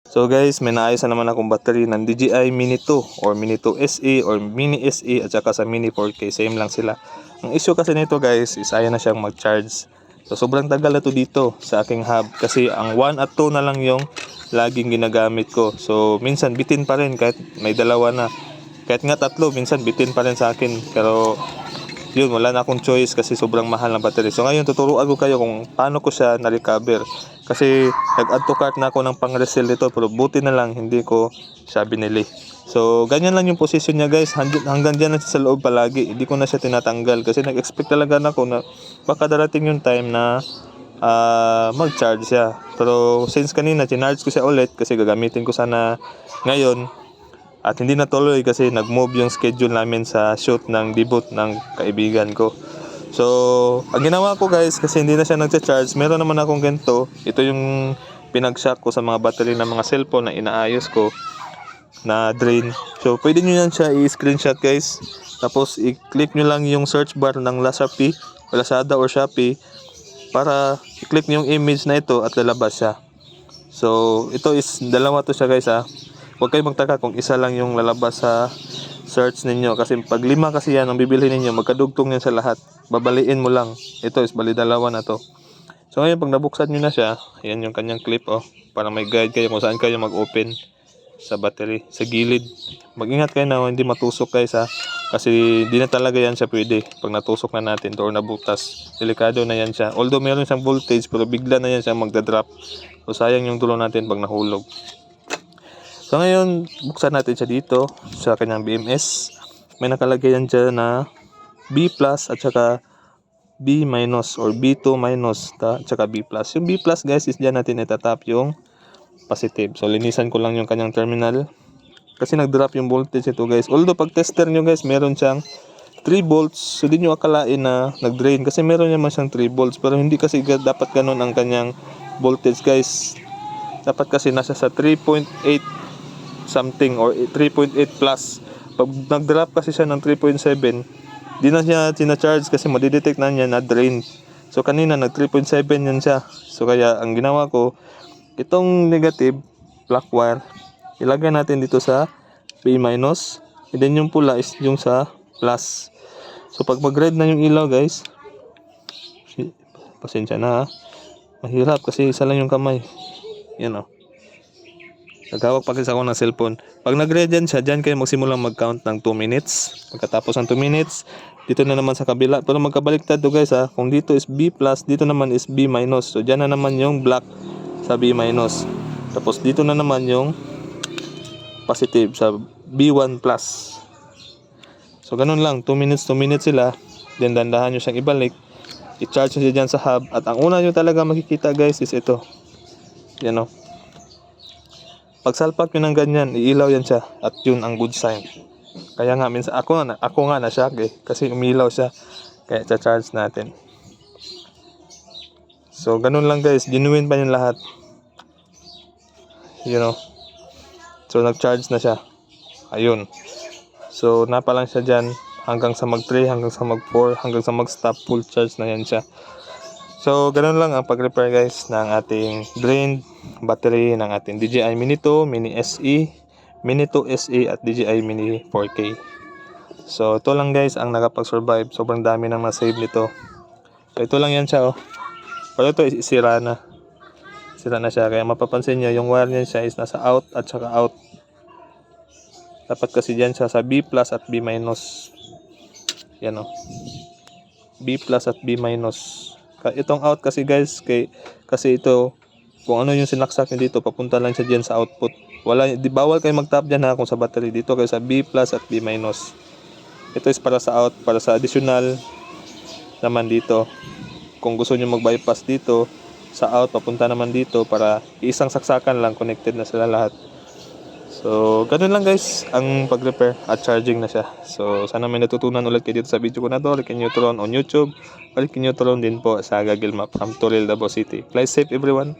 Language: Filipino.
So guys, may naayos na naman akong battery ng DJI Mini 2 or Mini 2 SE or Mini SE at saka sa Mini 4K. Same lang sila. Ang issue kasi nito guys is ayaw na siyang mag-charge. So sobrang tagal na to dito sa aking hub kasi ang 1 at 2 na lang yung laging ginagamit ko. So minsan bitin pa rin kahit may dalawa na. Kahit nga tatlo, minsan bitin pa rin sa akin. Pero yun, wala na akong choice kasi sobrang mahal ng battery. So ngayon tuturuan ko kayo kung paano ko siya na-recover. Kasi nag-add to cart na ako ng pang-resell dito, pero buti na lang hindi ko siya binili. So ganyan lang yung position niya guys, hanggang dyan lang siya sa loob palagi. Hindi ko na siya tinatanggal kasi nag-expect talaga na ako na baka darating yung time na mag-charge siya. Pero since kanina chinarge ko siya ulit kasi gagamitin ko sana ngayon. At hindi natuloy kasi nag-move yung schedule namin sa shoot ng debut ng kaibigan ko. So, ang ginawa ko guys, kasi hindi na siya nagcha-charge, meron naman akong ganito. Ito yung pinag-shock ko sa mga battery ng mga cellphone na inaayos ko na drain. So, pwede nyo yan siya i-screenshot guys. Tapos, i-click nyo lang yung search bar ng Lazada or Shopee para i-click nyo yung image na ito at lalabas siya. So, ito is, dalawa to siya guys ha. Huwag kayo magtaka kung isa lang yung lalabas sa search ninyo. Kasi pag 5 kasi yan ang bibili ninyo, magkadugtong yan sa lahat. Babaliin mo lang. Ito is bali dalawa na to. So ngayon pag nabuksan nyo na siya, yan yung kanyang clip para may guide kayo kung saan kayo mag-open sa battery. Sa gilid. Mag-ingat kayo na hindi matusok guys ha. Kasi di na talaga yan siya pwede. Pag natusok na natin or nabutas, delikado na yan siya. Although meron siyang voltage pero bigla na yan siya magdadrop. So sayang yung tulo natin pag nahulog. So ngayon, buksan natin siya dito sa kanyang BMS. May nakalagay yan dyan na B plus at saka B minus or B2 minus at saka B plus. Yung B plus guys is dyan natin itatap yung positive. So linisan ko lang yung kanyang terminal. Kasi nag-drop yung voltage ito guys. Although pag tester nyo guys, meron siyang 3 volts. So di nyo akalain na nag-drain. Kasi meron naman siyang 3 volts. Pero hindi kasi dapat ganun ang kanyang voltage guys. Dapat kasi nasa sa 3.8 something or 3.8 plus. Pag nag-drop kasi siya ng 3.7, di na siya tina-charge kasi madidetect na niya na drain. So kanina nag 3.7 yan siya. So kaya ang ginawa ko, itong negative black wire, ilagay natin dito sa B minus, and then yung pula is yung sa plus. So pag mag-red na yung ilaw guys, pasensya na ha. Mahirap kasi isa lang yung kamay. Yan Naghawak pa kasi ako ng cellphone. Pag nag-red yan siya, dyan kayo magsimulang mag-count ng 2 minutes. Pagkatapos ng 2 minutes, dito na naman sa kabila. Pero magkabaliktad to guys ha. Kung dito is B plus, dito naman is B minus. So dyan na naman yung black sa B minus. Tapos dito na naman yung positive sa B1 plus. So ganun lang, 2 minutes sila. Then dandahan nyo siyang ibalik. I-charge nyo dyan sa hub. At ang una nyo talaga makikita guys is ito. Yan Pag salpak yun ng ganyan, iilaw yan siya. At yun ang good sign. Kaya nga, minsan ako nga na-shock kasi umilaw siya. Kaya cha-charge natin. So, ganun lang guys. Genuine pa yung lahat. So, nag-charge na siya. Ayun. So, napa lang siya dyan. Hanggang sa mag-3, hanggang sa mag-4, hanggang sa mag-stop. Full charge na yan siya. So, ganun lang ang pag-repair guys ng ating drained battery ng ating DJI Mini 2, Mini SE, Mini 2 SE at DJI Mini 4K. So, ito lang guys ang nakapag-survive. Sobrang dami nang na-save nito. So, ito lang yan siya Pero ito sira na. Sira na siya. Kaya mapapansin nyo, yung wire niya siya is nasa out at saka out. Dapat kasi dyan siya sa B plus at B minus. Yan B plus at B minus. Itong out kasi guys, kasi ito, kung ano yung sinaksak nyo dito, papunta lang siya dyan sa output. Bawal kayo mag-tap dyan ha kung sa battery. Dito kayo sa B plus at B minus. Ito is para sa out, para sa additional naman dito. Kung gusto nyo mag-bypass dito, sa out, papunta naman dito para isang saksakan lang, connected na sila lahat. So, ganun lang guys ang pag-repair at charging na siya. So, sana may natutunan ulit kayo dito sa video ko na to. Like nyo to on YouTube. Like nyo to din po sa Google Map from Toril, Davao City. Fly safe everyone.